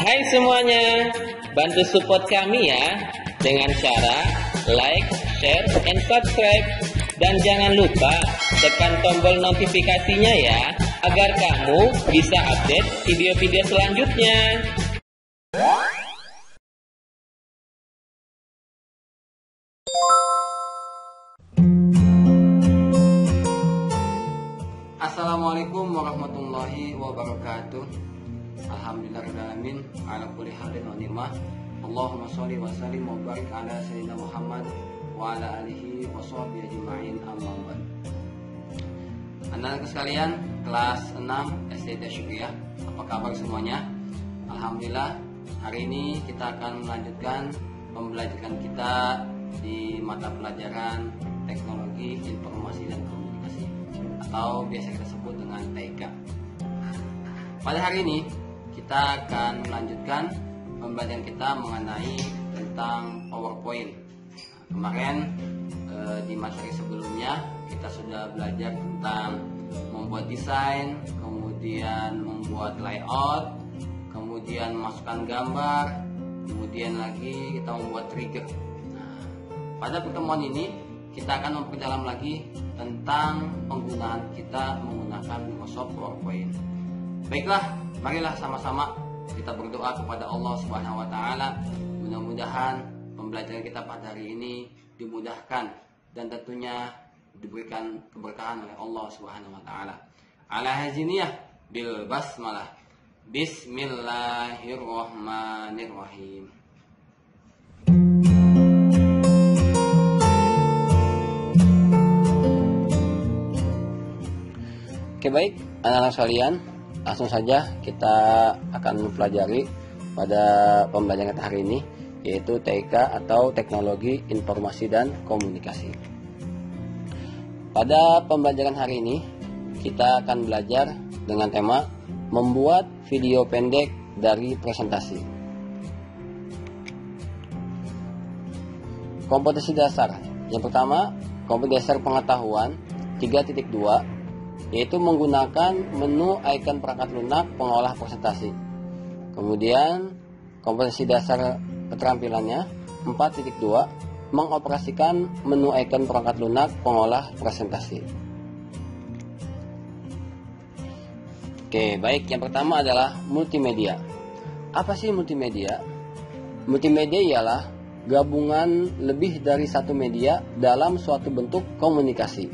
Hai semuanya, bantu support kami ya dengan cara like, share, and subscribe. Dan jangan lupa tekan tombol notifikasinya ya, agar kamu bisa update video-video selanjutnya. Assalamualaikum warahmatullahi wabarakatuh. Alhamdulillahirrahmanirrahim. Ala kulli halin wa ni'mah. Allahumma sholli wa sallim wa barik ala sayyidina Muhammad wa ala alihi wa sahbihi ajma'in, amma ba'd. Anak-anak sekalian, kelas 6 SD Syukriyah, apa kabar semuanya? Alhamdulillah, hari ini kita akan melanjutkan pembelajaran kita di mata pelajaran Teknologi Informasi dan Komunikasi, atau biasa kita sebut dengan TIK. Pada hari ini kita akan melanjutkan pembelajaran kita mengenai tentang PowerPoint. Kemarin di materi sebelumnya kita sudah belajar tentang membuat desain, kemudian membuat layout, kemudian memasukkan gambar, kemudian lagi kita membuat trigger. Nah, pada pertemuan ini kita akan memperdalam lagi tentang penggunaan kita menggunakan Microsoft PowerPoint. Baiklah, marilah sama-sama kita berdoa kepada Allah Subhanahu wa taala. Mudah-mudahan pembelajaran kita pada hari ini dimudahkan dan tentunya diberikan keberkahan oleh Allah Subhanahu wa taala. Ala haziniyah bil basmalah. Bismillahirrahmanirrahim. Oke, baik anak-anak sekalian, langsung saja kita akan mempelajari pada pembelajaran kita hari ini, yaitu TIK atau Teknologi Informasi dan Komunikasi. Pada pembelajaran hari ini kita akan belajar dengan tema membuat video pendek dari presentasi. Kompetensi dasar. Yang pertama, kompetensi dasar pengetahuan 3.2, yaitu menggunakan menu icon perangkat lunak pengolah presentasi. Kemudian kompetensi dasar keterampilannya 4.2, mengoperasikan menu icon perangkat lunak pengolah presentasi. Oke, baik, yang pertama adalah multimedia. Apa sih multimedia? Multimedia ialah gabungan lebih dari satu media dalam suatu bentuk komunikasi.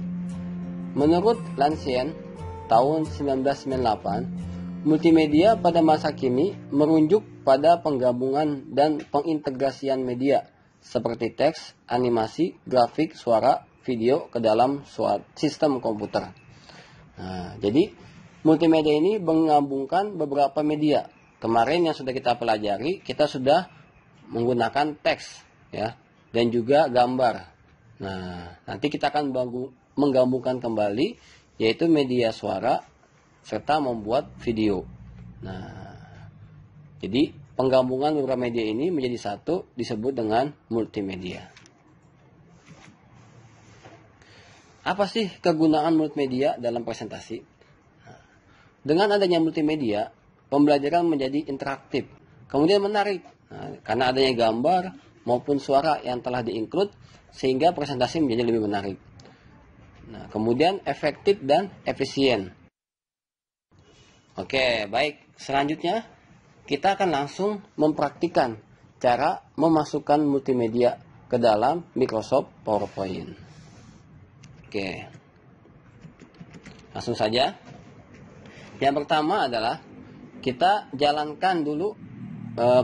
Menurut Lansien tahun 1998, multimedia pada masa kini merujuk pada penggabungan dan pengintegrasian media seperti teks, animasi, grafik, suara, video ke dalam sistem komputer. Nah, jadi multimedia ini menggabungkan beberapa media. Kemarin yang sudah kita pelajari, kita sudah menggunakan teks ya, dan juga gambar. Nah, nanti kita akan menggabungkan kembali, yaitu media suara serta membuat video. Nah, jadi penggabungan beberapa media ini menjadi satu disebut dengan multimedia. Apa sih kegunaan multimedia dalam presentasi? Dengan adanya multimedia, pembelajaran menjadi interaktif, kemudian menarik. Nah, karena adanya gambar maupun suara yang telah di-include, sehingga presentasi menjadi lebih menarik. Nah, kemudian efektif dan efisien. Oke, baik. Selanjutnya, kita akan langsung mempraktikkan cara memasukkan multimedia ke dalam Microsoft PowerPoint. Oke. Langsung saja. Yang pertama adalah kita jalankan dulu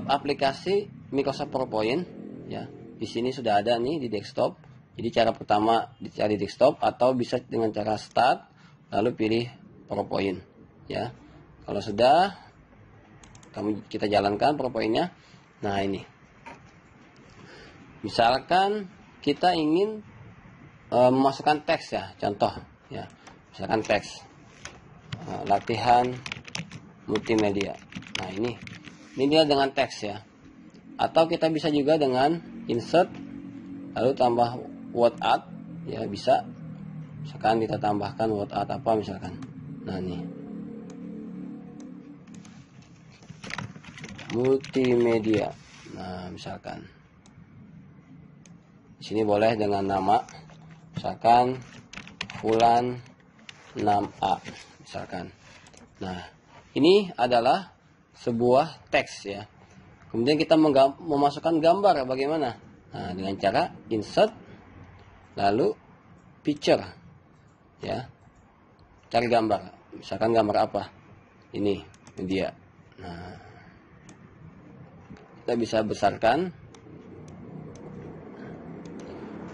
aplikasi Microsoft PowerPoint ya. Di sini sudah ada nih di desktop. Jadi cara pertama dicari desktop, atau bisa dengan cara start lalu pilih PowerPoint ya. Kalau sudah kita jalankan PowerPoint-nya. Nah, ini. Misalkan kita ingin memasukkan teks ya, contoh ya. Misalkan teks latihan multimedia. Nah, ini dia dengan teks ya. Atau kita bisa juga dengan insert lalu tambah word art ya, bisa. Misalkan kita tambahkan word art apa misalkan. Nah, ini. multimedia. Nah, misalkan di sini boleh dengan nama, misalkan Fulan 6A, misalkan. Nah, ini adalah sebuah teks ya. Kemudian kita memasukkan gambar bagaimana? Nah, dengan cara insert, lalu picture, ya. Cari gambar, misalkan gambar apa? Ini dia. Nah, kita bisa besarkan.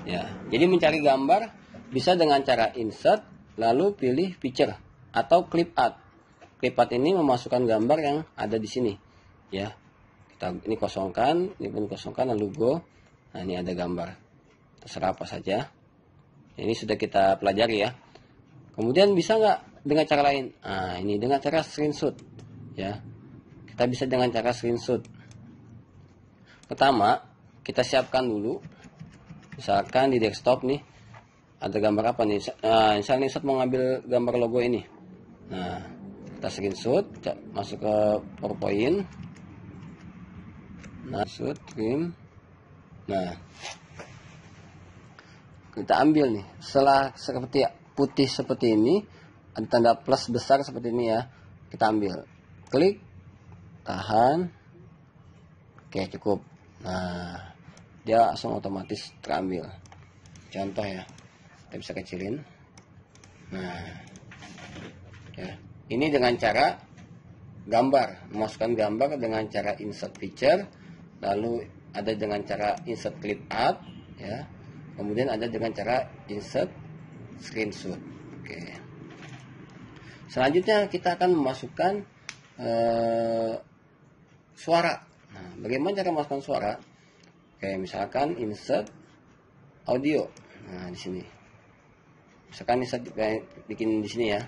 Ya, jadi mencari gambar bisa dengan cara insert, lalu pilih picture atau clip art. Clip art ini memasukkan gambar yang ada di sini, ya. Kita ini kosongkan, ini pun kosongkan, lalu go. Nah, ini ada gambar. Terserah apa saja. Ini sudah kita pelajari ya. Kemudian bisa nggak dengan cara lain? Nah, ini dengan cara screenshot, ya. Kita bisa dengan cara screenshot. Pertama, kita siapkan dulu. Misalkan di desktop nih ada gambar apa nih? Misalnya saya mau ngambil gambar logo ini. Nah, kita screenshot, masuk ke PowerPoint. Nah, shoot, trim. Nah, kita ambil nih. Setelah seperti putih seperti ini, ada tanda plus besar seperti ini ya. Kita ambil, klik, tahan. Oke, cukup. Nah, dia langsung otomatis terambil. Contoh ya, kita bisa kecilin. Nah, ya, ini dengan cara gambar, memasukkan gambar dengan cara insert picture, lalu ada dengan cara insert clip art, ya. Kemudian ada dengan cara insert screenshot. Oke. Selanjutnya kita akan memasukkan suara. Nah, bagaimana cara memasukkan suara? Oke, misalkan insert audio. Nah, di sini. Misalkan insert bikin di sini ya.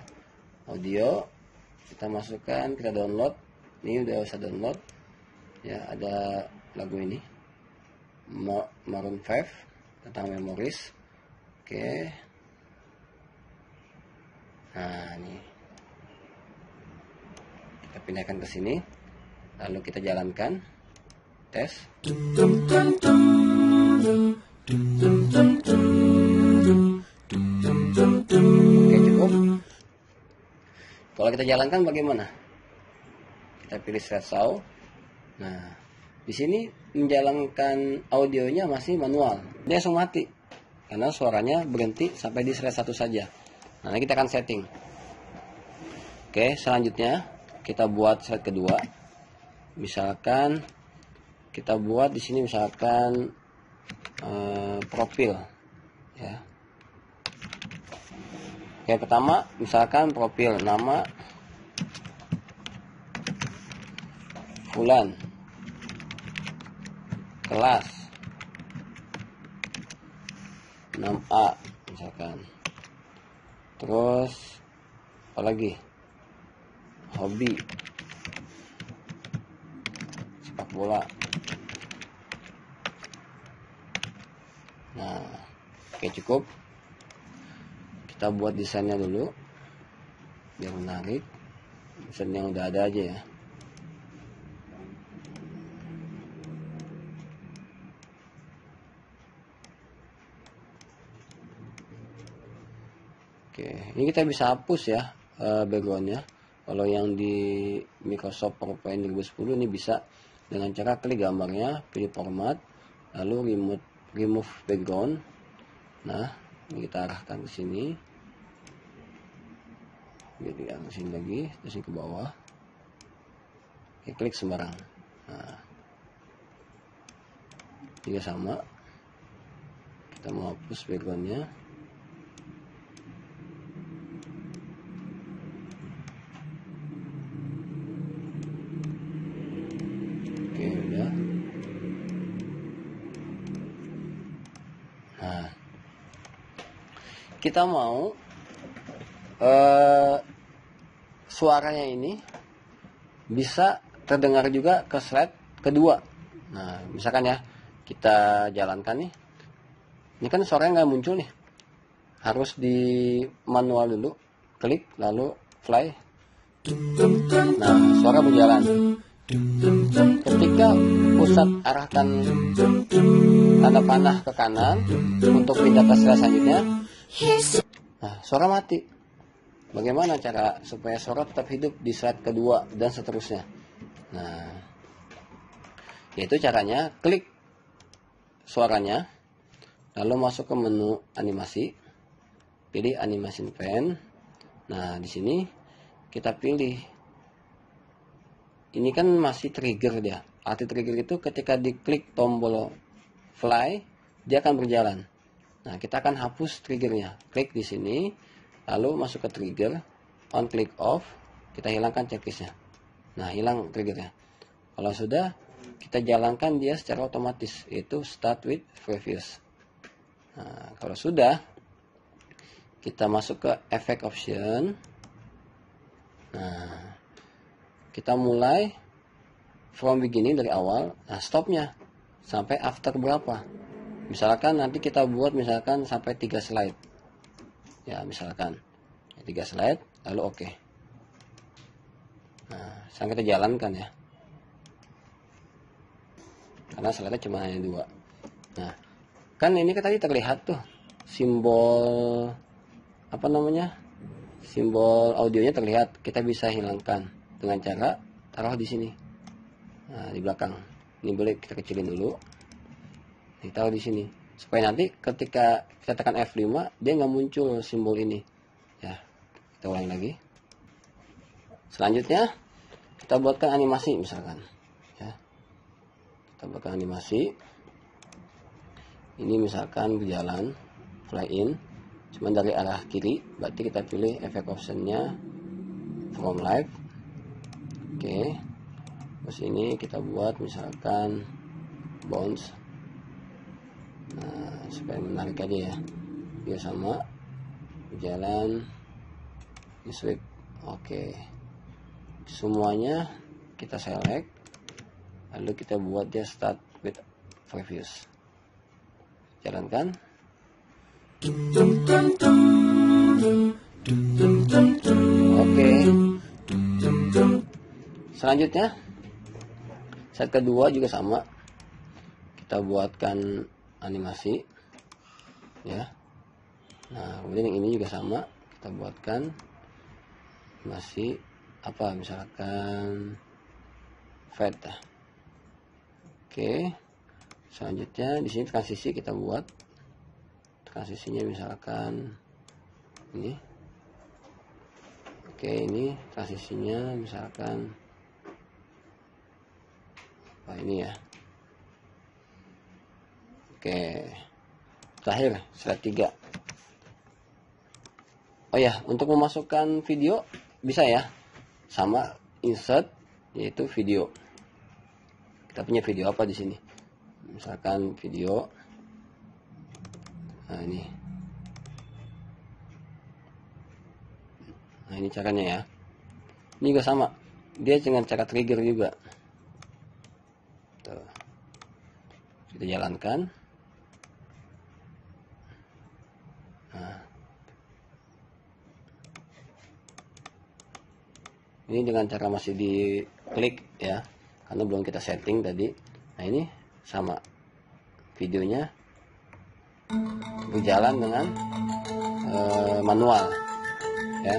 Audio, kita masukkan, kita download. Ini udah usah download. Ya, ada lagu ini. Maroon 5 tentang Memories. Oke. Nah, ini. Kita pindahkan ke sini. Lalu kita jalankan. Tes. Oke, cukup. Kalau kita jalankan bagaimana? Kita pilih Start Sound. Nah, di sini menjalankan audionya masih manual. Dia langsung mati karena suaranya berhenti sampai di slide 1 saja. Nah, kita akan setting. Oke, selanjutnya kita buat slide kedua. Misalkan kita buat di sini misalkan profil, ya. Oke, pertama misalkan profil, nama Fulan, kelas 6A misalkan. Terus apa lagi? Hobi sepak bola. Nah, oke, cukup. Kita buat desainnya dulu biar menarik. Desain yang udah ada aja ya. Oke, ini kita bisa hapus ya backgroundnya. Kalau yang di Microsoft PowerPoint 2010 ini bisa dengan cara klik gambarnya, pilih format, lalu remove background. Nah, ini kita arahkan ke sini. Jadi ke sini lagi, terus ke bawah. Oke, klik sembarang. Nah, juga sama. Kita mau hapus backgroundnya. Oke, udah. Nah, kita mau suaranya ini bisa terdengar juga ke slide kedua. Nah, misalkan ya, kita jalankan nih. Ini kan suaranya nggak muncul nih. Harus di manual dulu. Klik, lalu fly. Nah, suara berjalan. Ustadz arahkan tanda panah ke kanan untuk pindah ke slide selanjutnya. Nah, suara mati. Bagaimana cara supaya suara tetap hidup di slide kedua dan seterusnya? Nah, yaitu caranya klik suaranya, lalu masuk ke menu animasi, pilih animation pen. Nah, di sini kita pilih, ini kan masih trigger dia. Arti trigger itu ketika diklik tombol fly, dia akan berjalan. Nah, kita akan hapus triggernya. Klik di sini, lalu masuk ke trigger, on click off, kita hilangkan checklistnya. Nah, hilang triggernya. Kalau sudah, kita jalankan dia secara otomatis, yaitu start with previous. Nah, kalau sudah, kita masuk ke effect option. Nah, kita mulai from beginning dari awal. Nah, stopnya sampai after berapa? Misalkan nanti kita buat misalkan sampai 3 slide. Ya, misalkan 3 slide, lalu oke. Nah, sekarang kita jalankan ya. Karena slide-nya cuma hanya 2. Nah, kan ini tadi terlihat tuh simbol apa namanya? Simbol audionya terlihat. Kita bisa hilangkan dengan cara taruh di sini. Nah, di belakang. Ini boleh kita kecilin dulu. Taruh di sini supaya nanti ketika kita tekan F5 dia nggak muncul simbol ini ya. Kita ulangi lagi. Selanjutnya kita buatkan animasi misalkan ya. Kita buatkan animasi ini misalkan berjalan fly in cuma dari arah kiri, berarti kita pilih effect optionnya from live. Oke, terus ini kita buat misalkan bounce. Nah, supaya menarik aja ya, dia sama berjalan di sweep. Oke, semuanya kita select, lalu kita buat dia start with previous. Jalankan. Oke, selanjutnya set kedua juga sama, kita buatkan animasi ya. Nah, kemudian yang ini juga sama, kita buatkan animasi apa misalkan fade. Oke, selanjutnya di sini transisi kita buat transisinya misalkan ini. Oke, ini transisinya misalkan apa ini ya. Oke, terakhir slide 3. Oh ya, untuk memasukkan video bisa ya, sama insert yaitu video. Kita punya video apa di sini? Misalkan video. Nah ini. Nah ini caranya ya. Ini juga sama. Dia dengan cara trigger juga. Tuh. Kita jalankan. Nah. Ini dengan cara masih diklik ya, karena belum kita setting tadi. Nah ini sama, videonya berjalan dengan manual ya.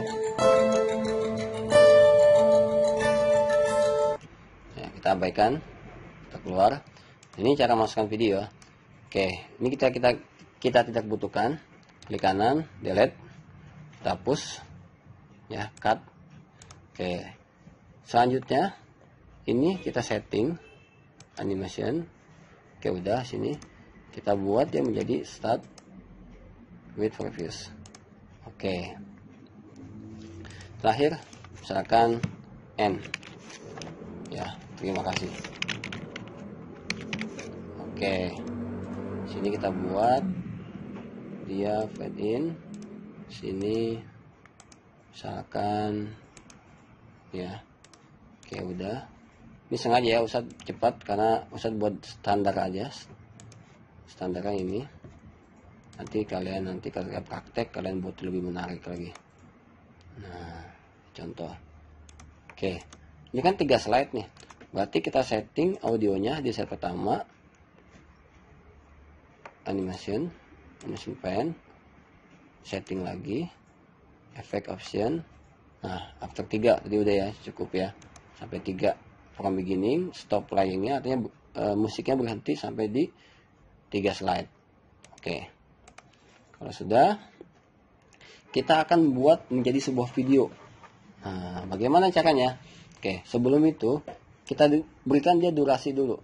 Ya, kita abaikan, kita keluar. Ini cara masukkan video. Oke, ini kita tidak butuhkan. Klik kanan, delete, kita hapus ya, cut. Oke, selanjutnya ini kita setting animation. Oke, udah sini kita buat dia menjadi start with previous. Oke, terakhir misalkan end ya. Terima kasih. Oke, sini kita buat dia fade in, sini misalkan ya. Oke, udah. Ini sengaja ya Ustadz cepat karena Ustadz buat standar aja, standarnya ini. Nanti kalau praktek kalian buat lebih menarik lagi. Nah, contoh. Oke, ini kan 3 slide nih. Berarti kita setting audionya di set pertama, animation pen, setting lagi, effect option. Nah, after 3 tadi udah ya, cukup ya. Sampai 3 from beginning, stop playingnya artinya musiknya berhenti sampai di 3 slide. Oke. Kalau sudah, kita akan buat menjadi sebuah video. Nah, bagaimana caranya? Oke, sebelum itu kita berikan dia durasi dulu.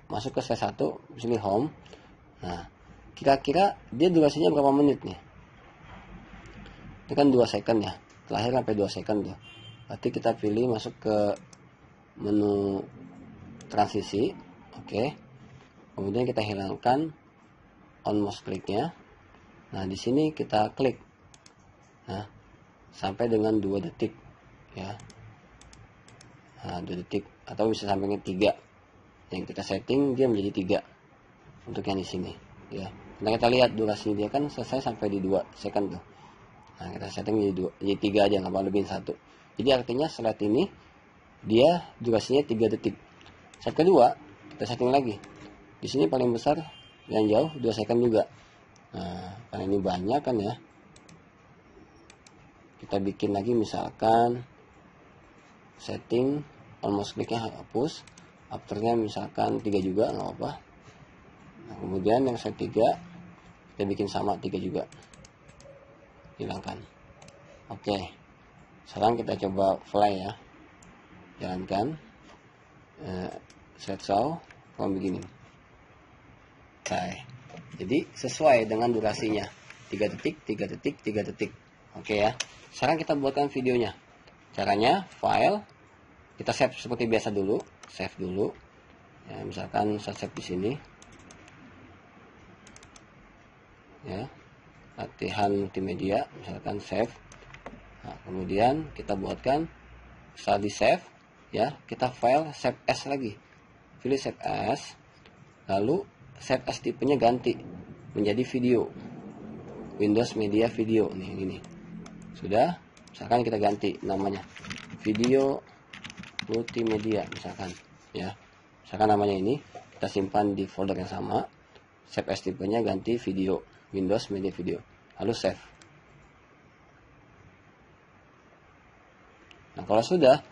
Masuk ke slide 1, pilih home. Nah, kira-kira dia durasinya berapa menit nih? Ini kan 2 second ya, terakhir sampai 2 second tuh. Berarti kita pilih masuk ke menu transisi. Oke. Kemudian kita hilangkan on mouse clicknya. Nah, di sini kita klik. Nah, sampai dengan 2 detik ya. Nah, 2 detik atau bisa sampai 3. Yang kita setting dia menjadi 3 untuk yang di sini ya. Nah, kita lihat durasi dia kan selesai sampai di 2 second tuh. Nah, kita setting jadi 3 aja, nggak mau lebihin 1. Jadi artinya slide ini dia durasinya 3 detik. Slide kedua kita setting lagi. Di sini paling besar, yang jauh 2 second juga. Nah, karena ini banyak kan ya. Kita bikin lagi misalkan setting almost clicknya hapus, afternya misalkan 3 juga, nggak apa-apa. Nah, kemudian yang set 3 kita bikin sama 3 juga, hilangkan. Oke, sekarang kita coba fly ya, jalankan set show from beginning. Oke, jadi sesuai dengan durasinya 3 detik 3 detik 3 detik. Oke ya, sekarang kita buatkan videonya. Caranya file, kita save seperti biasa dulu, save dulu ya, misalkan saya save di sini ya, latihan multimedia, misalkan save. Nah, kemudian kita buatkan setelah di save ya, kita file save as lagi, pilih save as, lalu save as tipenya ganti menjadi video, Windows Media Video nih, gini. Sudah, misalkan kita ganti namanya video multimedia misalkan ya, misalkan namanya ini, kita simpan di folder yang sama, save as tipenya ganti video, Windows Media Video, lalu save. Nah, kalau sudah,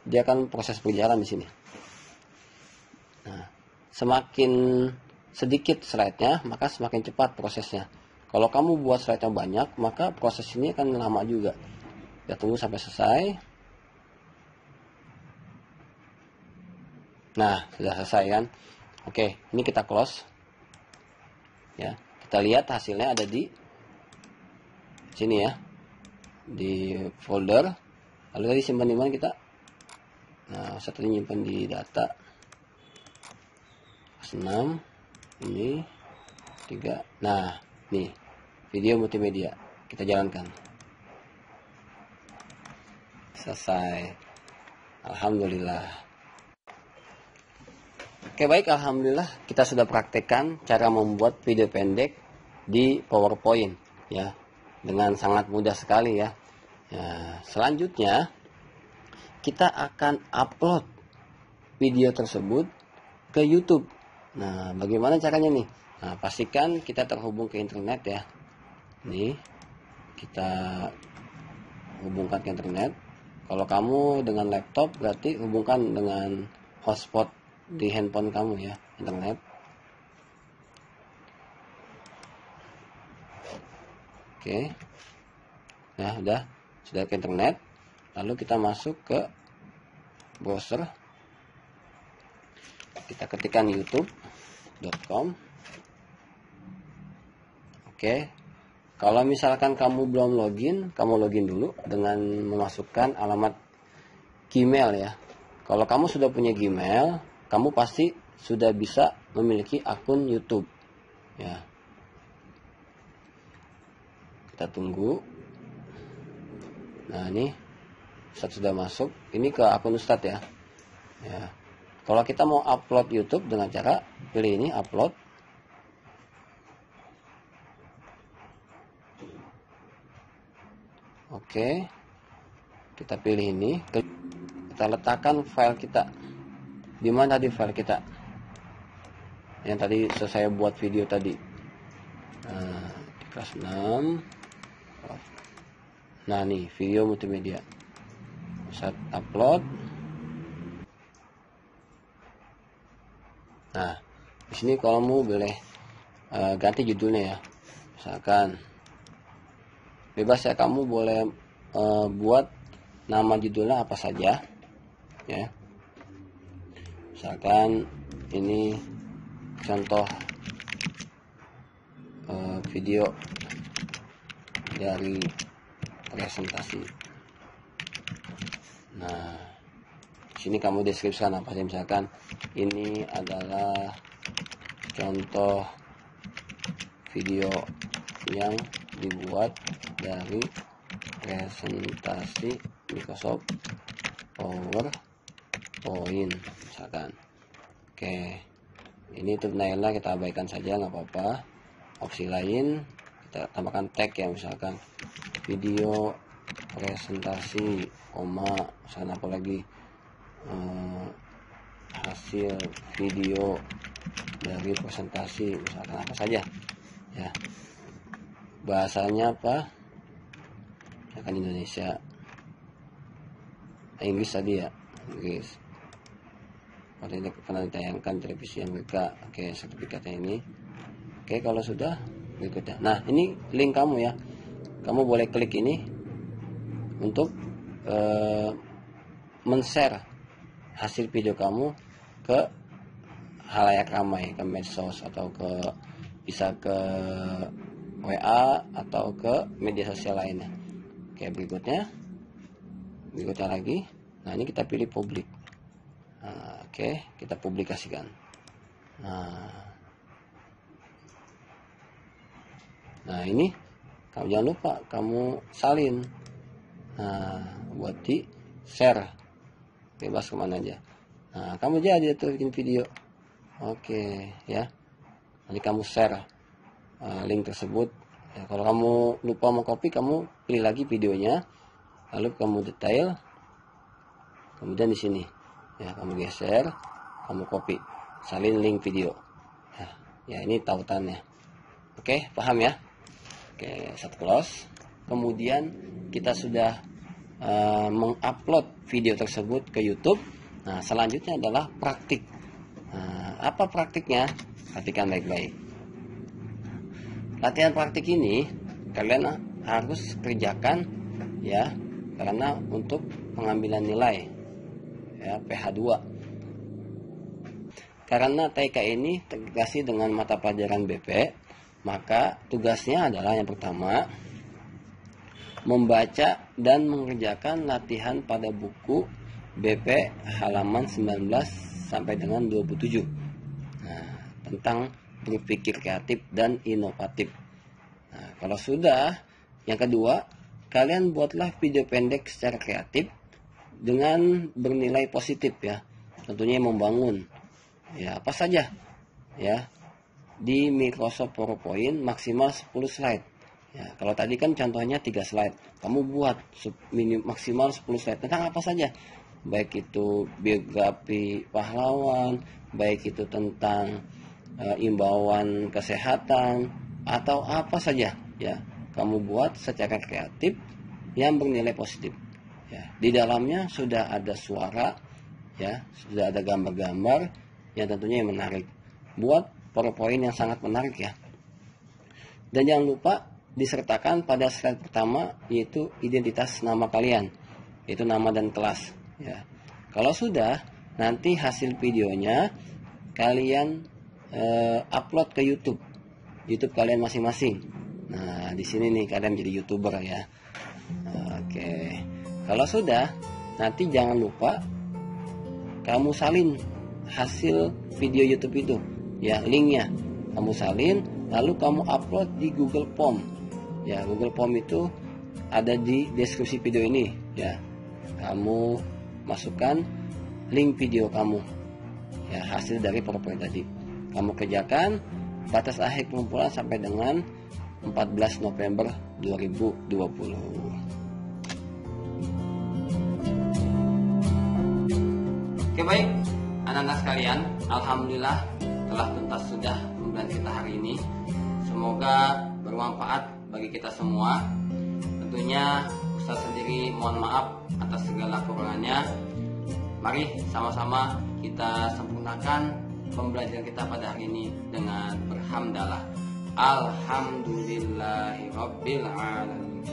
dia akan proses berjalan di sini. Nah, semakin sedikit slide-nya, maka semakin cepat prosesnya. Kalau kamu buat slide-nya banyak, maka proses ini akan lama juga. Kita tunggu sampai selesai. Nah, sudah selesai kan? Oke, ini kita close. Ya, kita lihat hasilnya ada di sini ya, di folder. Lalu tadi simpan di mana kita? Nah, saya tadi nyimpan di data 6, ini 3. Nah, nih video multimedia kita jalankan. Selesai. Alhamdulillah. Oke, baik, alhamdulillah kita sudah praktekkan cara membuat video pendek di PowerPoint ya, dengan sangat mudah sekali ya. Ya, selanjutnya kita akan upload video tersebut ke YouTube. Nah, bagaimana caranya nih? Nah, pastikan kita terhubung ke internet ya. Nih, kita hubungkan ke internet. Kalau kamu dengan laptop, berarti hubungkan dengan hotspot di handphone kamu ya, internet. Oke. Nah, sudah ke internet. Lalu kita masuk ke browser. Kita ketikkan youtube.com. Oke. Kalau misalkan kamu belum login, kamu login dulu dengan memasukkan alamat Gmail ya. Kalau kamu sudah punya Gmail, kamu pasti sudah bisa memiliki akun YouTube ya. Kita tunggu. Nah, ini Ustadz sudah masuk. Ini ke akun Ustadz ya. Ya. Kalau kita mau upload YouTube dengan cara pilih ini, upload. Oke. Kita pilih ini. Kita letakkan file kita. Di mana tadi file kita? Yang tadi saya buat video tadi. Di kelas 6. Nah, nih video multimedia. Saat upload. Nah, di sini kamu boleh ganti judulnya ya. Misalkan bebas ya, kamu boleh buat nama judulnya apa saja ya. Misalkan ini contoh video dari presentasi. Nah, di sini kamu deskripsikan apa sih, misalkan ini adalah contoh video yang dibuat dari presentasi Microsoft PowerPoint misalkan. Oke, ini thumbnailnya kita abaikan saja, nggak apa-apa. Opsi lain kita tambahkan tag ya, misalkan video presentasi misalkan apa lagi, hasil video dari presentasi misalkan apa saja ya. Bahasanya apa, akan Indonesia, Inggris tadi ya, Inggris. Kalau ini pernah ditayangkan televisi Amerika. Oke, sertifikatnya ini. Oke, kalau sudah berikutnya. Nah, ini link kamu ya. Kamu boleh klik ini untuk men-share hasil video kamu ke halayak ramai, ke medsos atau bisa ke WA atau ke media sosial lainnya. Oke, berikutnya lagi. Nah, ini kita pilih publik. Nah, oke, kita publikasikan. Nah, ini kamu jangan lupa kamu salin. Nah, buat di share, bebas kemana aja. Nah, kamu jadi tuh bikin video. Oke ya, nanti kamu share link tersebut ya. Kalau kamu lupa mau copy, kamu pilih lagi videonya, lalu kamu detail, kemudian di sini ya kamu geser, kamu copy, salin link video ya, ini tautannya. Oke, paham ya? Oke, set close. Kemudian kita sudah mengupload video tersebut ke YouTube. Nah, selanjutnya adalah praktik. Nah, apa praktiknya? Perhatikan baik-baik. Latihan praktik ini kalian harus kerjakan ya, karena untuk pengambilan nilai ya, PH2. Karena TK ini terintegrasi dengan mata pelajaran BP, maka tugasnya adalah yang pertama membaca dan mengerjakan latihan pada buku BP halaman 19 sampai dengan 27. Nah, tentang berpikir kreatif dan inovatif. Nah, kalau sudah, yang kedua, kalian buatlah video pendek secara kreatif dengan bernilai positif ya. Tentunya membangun. Ya, apa saja ya. Di Microsoft PowerPoint maksimal 10 slide. Ya, kalau tadi kan contohnya 3 slide, kamu buat maksimal 10 slide tentang apa saja, baik itu biografi pahlawan, baik itu tentang imbauan kesehatan atau apa saja ya, kamu buat secara kreatif yang bernilai positif ya. Di dalamnya sudah ada suara ya, sudah ada gambar-gambar yang tentunya yang menarik. Buat PowerPoint yang sangat menarik ya. Dan jangan lupa disertakan pada slide pertama, yaitu identitas nama kalian, yaitu nama dan kelas ya. Kalau sudah, nanti hasil videonya kalian upload ke YouTube kalian masing-masing. Nah, di sini nih kalian jadi YouTuber ya. Oke. Kalau sudah, nanti jangan lupa kamu salin hasil video YouTube itu ya, linknya kamu salin, lalu kamu upload di Google Form ya. Google Form itu ada di deskripsi video ini ya. Kamu masukkan link video kamu ya, hasil dari PowerPoint tadi. Kamu kerjakan. Batas akhir pengumpulan sampai dengan 14 November 2020. Oke, baik anak-anak sekalian, alhamdulillah telah tuntas sudah pembelajaran kita hari ini. Semoga bermanfaat bagi kita semua. Tentunya Ustaz sendiri mohon maaf atas segala kekurangannya. Mari sama-sama kita sempurnakan pembelajaran kita pada hari ini dengan berhamdalah. Alhamdulillahirabbil alamin.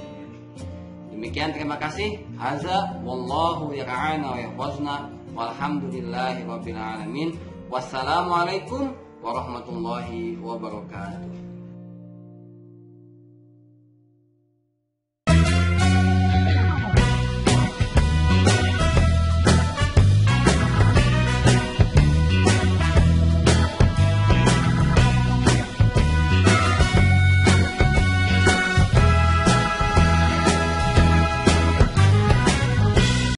Demikian, terima kasih. Haza wallahu yar'ana wa yahfazna walhamdulillahirabbil alamin. Wassalamualaikum warahmatullahi wabarakatuh.